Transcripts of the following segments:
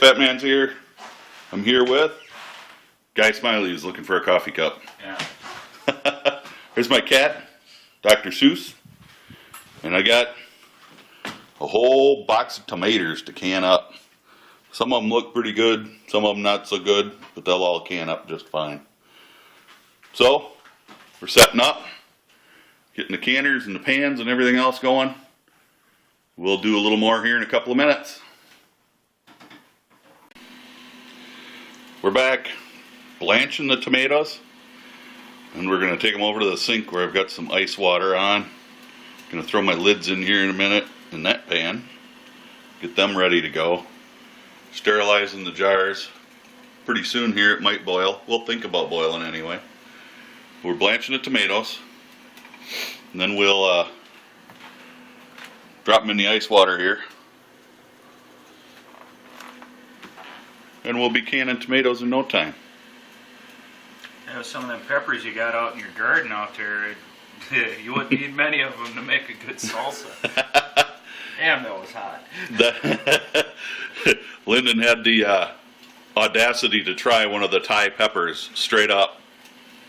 Fat Man's here. I'm here with Guy Smiley, who's looking for a coffee cup. Yeah. Here's my cat, Dr. Seuss. And I got a whole box of tomatoes to can up. Some of them look pretty good, some of them not so good, but they'll all can up just fine. So, we're setting up, getting the canners and the pans and everything else going. We'll do a little more here in a couple of minutes. We're back blanching the tomatoes, and we're going to take them over to the sink where I've got some ice water on. Going to throw my lids in here in a minute in that pan, get them ready to go. Sterilizing the jars. Pretty soon here it might boil. We'll think about boiling anyway. We're blanching the tomatoes, and then we'll drop them in the ice water here. And we'll be canning tomatoes in no time. You know, some of them peppers you got out in your garden out there, you wouldn't need many of them to make a good salsa. Damn, that was hot. Lyndon had the audacity to try one of the Thai peppers straight up.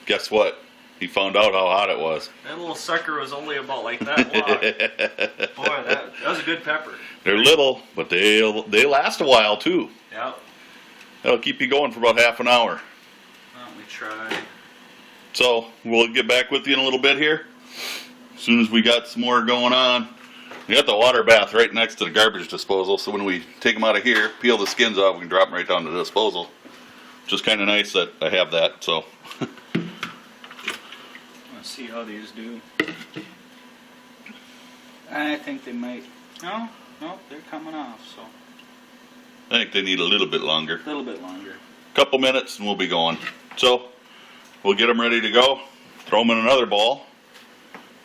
Guess what? He found out how hot it was. That little sucker was only about like that long. Boy, that was a good pepper. They're little, but they last a while too. Yeah. That'll keep you going for about half an hour. Let me try. So, we'll get back with you in a little bit here. As soon as we got some more going on. We got the water bath right next to the garbage disposal, so when we take them out of here, peel the skins off, we can drop them right down to the disposal. Which is kind of nice that I have that, so. Let's see how these do. I think they might. No, they're coming off, so. I think they need a little bit longer. A little bit longer. Couple minutes and we'll be going. So, we'll get them ready to go, throw them in another bowl,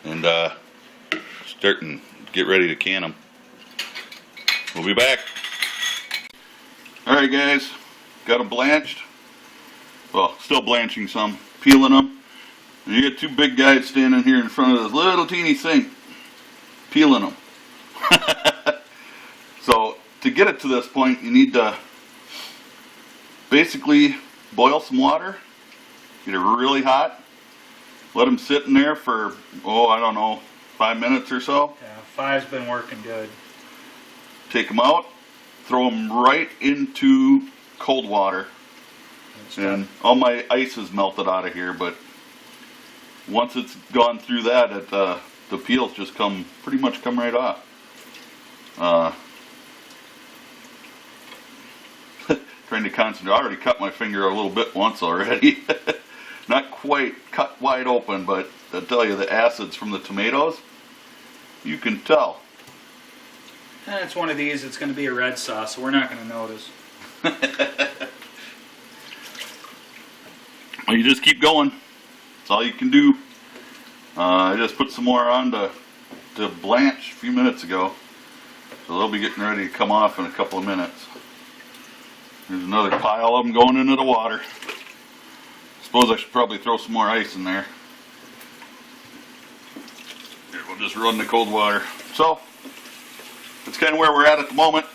and start and get ready to can them. We'll be back. Alright guys, got them blanched. Well, still blanching some, peeling them. And you get two big guys standing here in front of this little teeny sink, peeling them. So, to get it to this point, you need to basically boil some water, get it really hot, let them sit in there for, I don't know, 5 minutes or so. Yeah, 5's been working good. Take them out, throw them right into cold water. And all my ice is melted out of here, but once it's gone through that, the peels just pretty much come right off. Trying to concentrate. I already cut my finger a little bit once already. Not quite cut wide open, but I tell you, the acids from the tomatoes, you can tell. And it's one of these, it's going to be a red sauce, so we're not going to notice. Well, you just keep going. That's all you can do. I just put some more on to blanch a few minutes ago. So they'll be getting ready to come off in a couple of minutes. There's another pile of them going into the water. Suppose I should probably throw some more ice in there. Here, we'll just run the cold water. So, that's kind of where we're at the moment.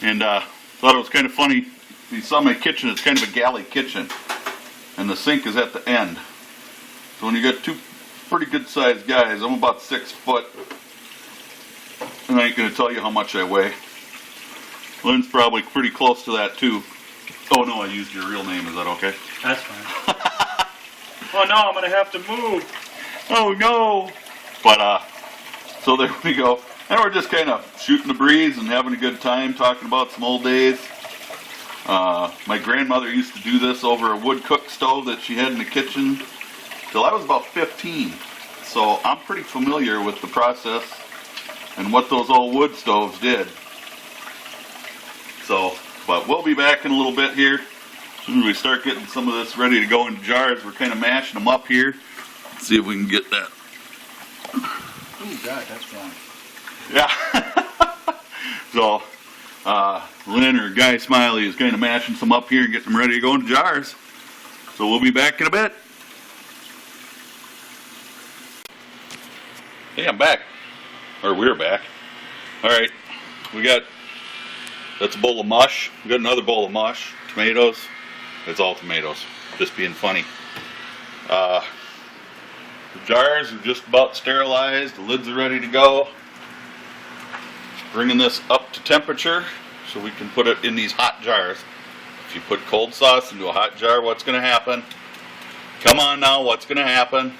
And thought it was kind of funny. If you saw my kitchen, it's kind of a galley kitchen. And the sink is at the end. So when you got two pretty good sized guys, I'm about 6 foot. And I ain't going to tell you how much I weigh. Lynn's probably pretty close to that too. Oh no, I used your real name, is that okay? That's fine. Oh no, I'm going to have to move. Oh no! But so there we go. And we're just kind of shooting the breeze and having a good time, talking about some old days. My grandmother used to do this over a wood cook stove that she had in the kitchen till I was about 15. So I'm pretty familiar with the process and what those old wood stoves did. So, but we'll be back in a little bit here. As soon as we start getting some of this ready to go into jars, we're kind of mashing them up here. Let's see if we can get that. Oh God, that's wrong. Yeah. So, Lynn or Guy Smiley is kind of mashing some up here and getting them ready to go into jars. So we'll be back in a bit. Hey, I'm back. Or we're back. Alright, we got That's a bowl of mush. We got another bowl of mush. Tomatoes. It's all tomatoes. Just being funny. The jars are just about sterilized. The lids are ready to go. Bringing this up to temperature so we can put it in these hot jars. If you put cold sauce into a hot jar, what's going to happen? Come on now, what's going to happen?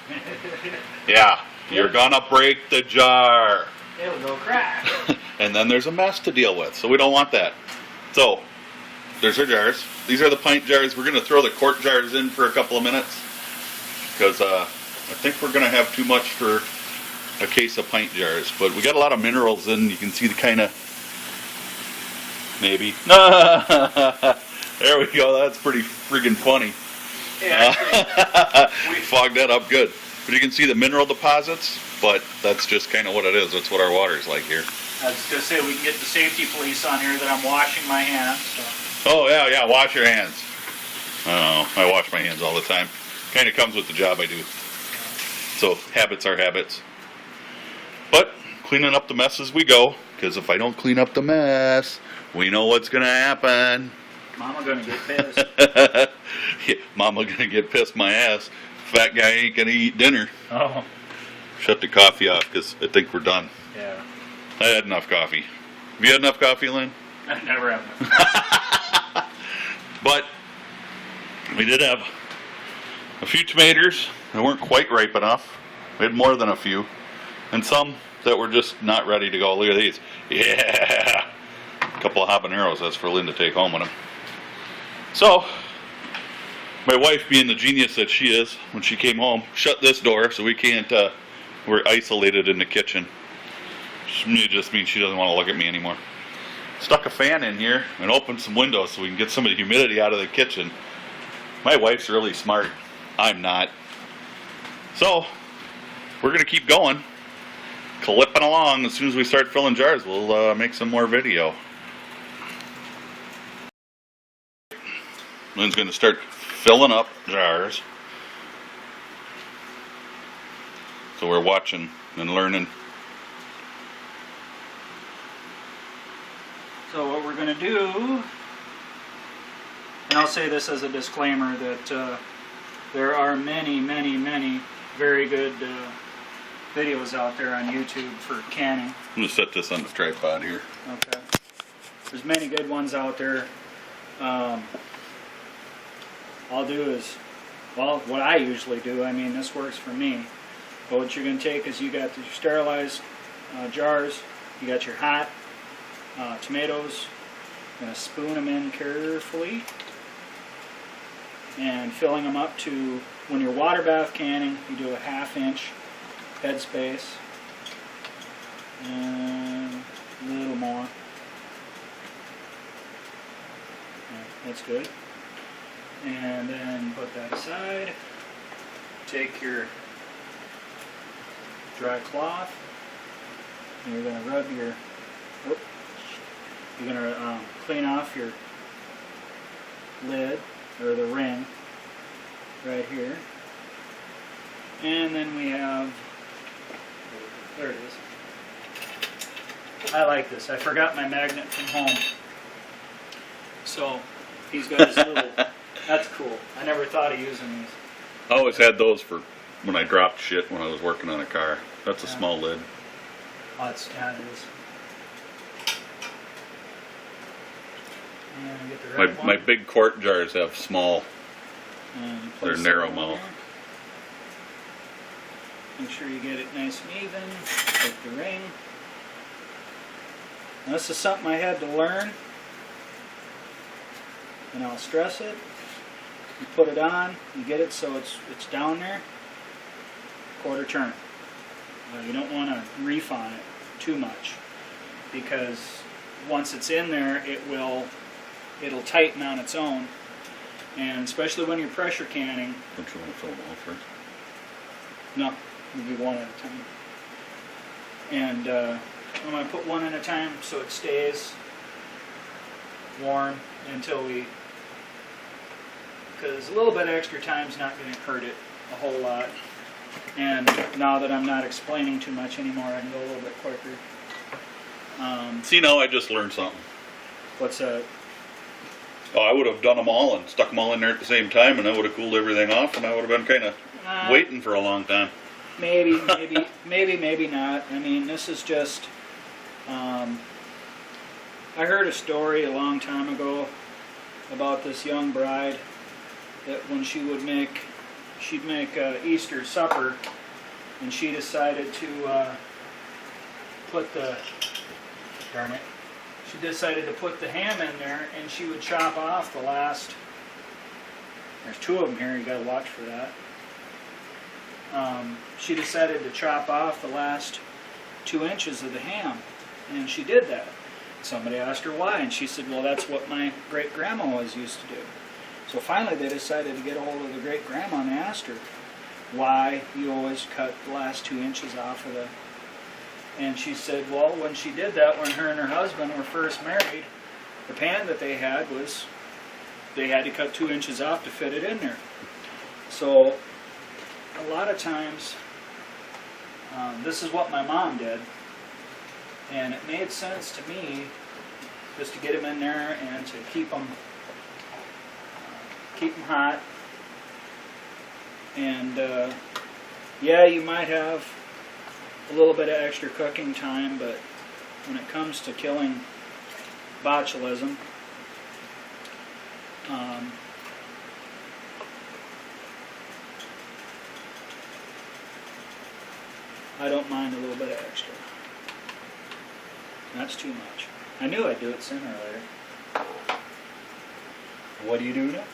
Yeah, you're going to break the jar. It'll go crack. And then there's a mess to deal with, so we don't want that. So, there's our jars. These are the pint jars. We're going to throw the quart jars in for a couple of minutes because I think we're going to have too much for a case of pint jars. But we got a lot of minerals in. You can see the kind of, maybe. There we go. That's pretty friggin' funny. Yeah, We fogged that up good. But you can see the mineral deposits, but that's just kind of what it is. That's what our water's like here. I was going to say we can get the safety police on here that I'm washing my hands. So. Oh, yeah, wash your hands. I don't know. I wash my hands all the time. Kind of comes with the job I do. So, habits are habits. But, cleaning up the mess as we go, because if I don't clean up the mess, we know what's going to happen. Mama going to get pissed. Yeah, Mama going to get pissed my ass. Fat guy ain't going to eat dinner. Oh. Shut the coffee off, because I think we're done. Yeah. I had enough coffee. Have you had enough coffee, Lynn? I never have enough. But we did have a few tomatoes that weren't quite ripe enough. We had more than a few. And some that were just not ready to go. Look at these. Yeah! A couple of habaneros. That's for Lynn to take home with him. So, my wife, being the genius that she is, when she came home, shut this door so we can't, we're isolated in the kitchen. It just means she doesn't want to look at me anymore. Stuck a fan in here and opened some windows so we can get some of the humidity out of the kitchen. My wife's really smart. I'm not. So, we're going to keep going. Clipping along. As soon as we start filling jars, we'll make some more video. Lynn's going to start filling up jars. So we're watching and learning. So what we're going to do, and I'll say this as a disclaimer, that there are many, many, many very good videos out there on YouTube for canning. I'm going to set this on the tripod here. Okay. There's many good ones out there. I'll do is, well, what I usually do, I mean, this works for me. But what you're going to take is you got your sterilized jars, you got your hot tomatoes. I'm going to spoon them in carefully and filling them up to, when you're water bath canning, you do a 1/2 inch head space and a little more. Yeah, that's good. And then put that aside. Take your dry cloth and you're going to rub your, you're going to clean off your lid, or the ring, right here. And then we have, there it is. I like this. I forgot my magnet from home. So, he's got his little, that's cool. I never thought of using these. I always had those for when I dropped shit when I was working on a car. That's a small lid. Oh, it's, yeah, it is. And get the right My big quart jars have small, they're narrow mouth. Make sure you get it nice and even, like the ring. Now, this is something I had to learn, and I'll stress it. You put it on, you get it so it's down there, quarter turn. You don't want to reef on it too much, because once it's in there, it'll tighten on its own, and especially when you're pressure canning. Don't you want to fill them all first? No, we'll do one at a time. And I'm going to put one at a time so it stays warm until because a little bit of extra time is not going to hurt it a whole lot. And now that I'm not explaining too much anymore, I can go a little bit quicker. See, now I just learned something. What's that? Oh, I would have done them all and stuck them all in there at the same time, and I would have cooled everything off, and I would have been kind of waiting for a long time. Maybe not. I mean, this is just. I heard a story a long time ago about this young bride that when she would she'd make Easter supper, and she decided to she decided to put the ham in there, and she would chop off the last. There's two of them here. You got to watch for that. She decided to chop off the last 2 inches of the ham, and she did that. Somebody asked her why, and she said, well, that's what my great-grandma always used to do. So finally they decided to get a hold of the great-grandma, and asked her why you always cut the last 2 inches off of the... And she said, well, when she did that, when her and her husband were first married, the pan that they had was, they had to cut 2 inches off to fit it in there. So a lot of times, this is what my mom did, and it made sense to me just to get them in there and to keep them hot. And yeah, you might have a little bit of extra cooking time, but when it comes to killing botulism, I don't mind a little bit of extra. That's too much. I knew I'd do it sooner or later. What do you do now?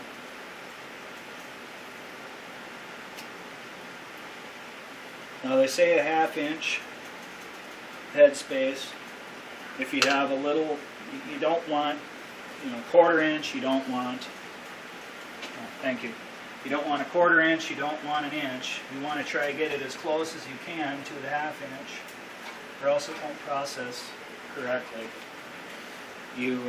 Now they say a 1/2 inch head space. If you have a little, you don't want, 1/4 inch, you don't want, thank you. You don't want a 1/4 inch, you don't want an inch. You want to try to get it as close as you can to the 1/2 inch, or else it won't process correctly. You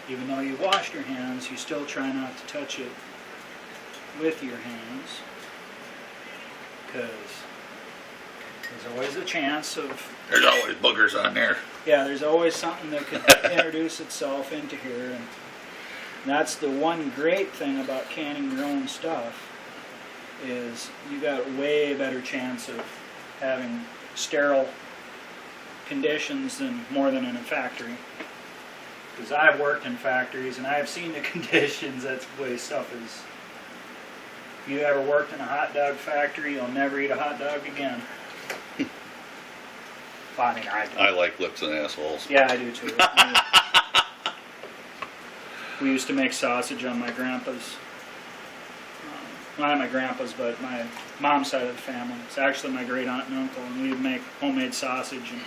even though you washed your hands, you still try not to touch it with your hands, because there's always a chance of... There's always boogers on there. Yeah, there's always something that could introduce itself into here, and that's the one great thing about canning your own stuff, is you got a way better chance of having sterile conditions than more than in a factory. Because I've worked in factories and I've seen the conditions. That's the way stuff is. If you ever worked in a hot dog factory, you'll never eat a hot dog again. Well, I mean, I do. I like lips and assholes. Yeah, I do too. We used to make sausage on my grandpa's, not my grandpa's, but my mom's side of the family. It's actually my great aunt and uncle, and we would make homemade sausage. And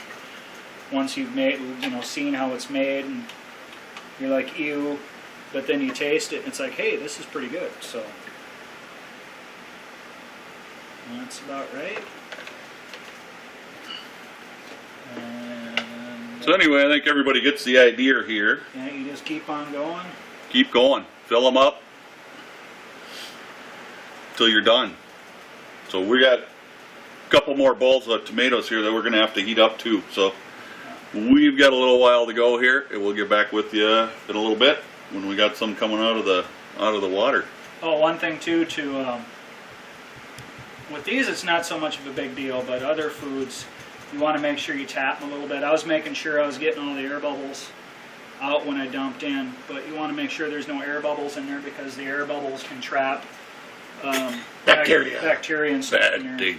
once you've made, seen how it's made, and you're like, ew, but then you taste it, and it's like, hey, this is pretty good. So that's about right. And So anyway, I think everybody gets the idea here. yeah, you just keep on going. Keep going. Fill them up till you're done. So we got a couple more bowls of tomatoes here that we're going to have to heat up too. So we've got a little while to go here, and we'll get back with you in a little bit when we got some coming out of the water. Oh, one thing too, with these it's not so much of a big deal, but other foods, you want to make sure you tap them a little bit. I was making sure I was getting all the air bubbles out when I dumped in, but you want to make sure there's no air bubbles in there, because the air bubbles can trap bacteria and stuff in there. Big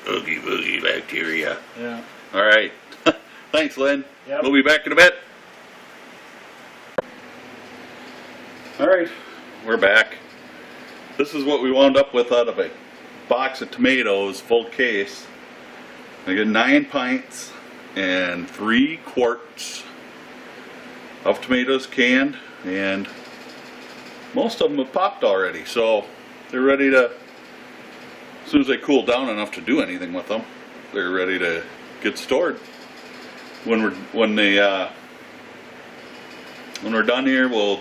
oogie boogie bacteria. Yeah. All right. Thanks, Lynn. Yep. We'll be back in a bit. All right, we're back. This is what we wound up with out of a box of tomatoes, full case. I got 9 pints and 3 quarts of tomatoes canned, and most of them have popped already, so they're ready to, as soon as they cool down enough to do anything with them, they're ready to get stored. When we're done here, we'll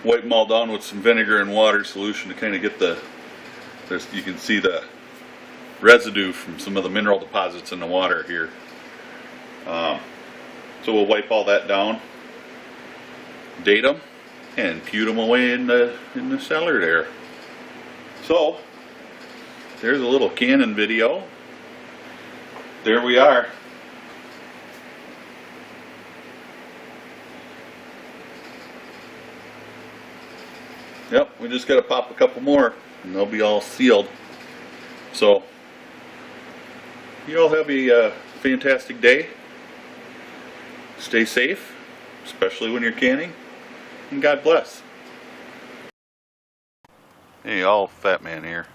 wipe them all down with some vinegar and water solution to kind of get you can see the residue from some of the mineral deposits in the water here. So we'll wipe all that down, date them, and pewt them away in the cellar there. So there's a little Canon video. There we are. Yep, we just got to pop a couple more and they'll be all sealed. So you all have a fantastic day. Stay safe, especially when you're canning, and God bless. Hey, all, Fat Man here.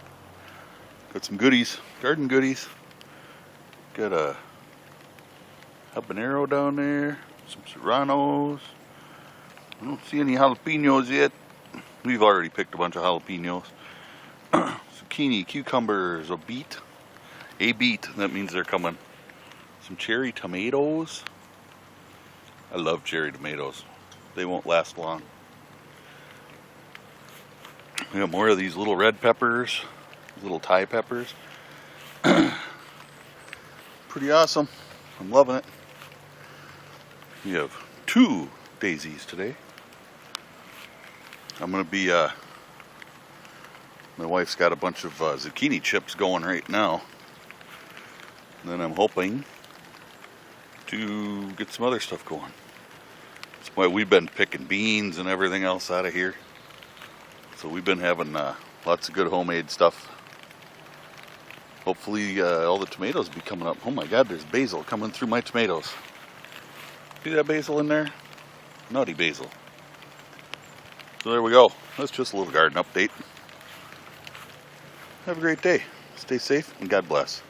Got some goodies, garden goodies. Got a habanero down there, some serranos. I don't see any jalapenos yet. We've already picked a bunch of jalapenos. Zucchini, cucumbers, a beet, that means they're coming. Some cherry tomatoes. I love cherry tomatoes. They won't last long. We got more of these little red peppers, little Thai peppers. Pretty awesome. I'm loving it. We have 2 daisies today. I'm gonna be, my wife's got a bunch of zucchini chips going right now. And then I'm hoping to get some other stuff going. That's why we've been picking beans and everything else out of here. So we've been having lots of good homemade stuff. Hopefully all the tomatoes will be coming up. Oh my God, there's basil coming through my tomatoes. See that basil in there? Nutty basil. So there we go. That's just a little garden update. Have a great day. Stay safe and God bless.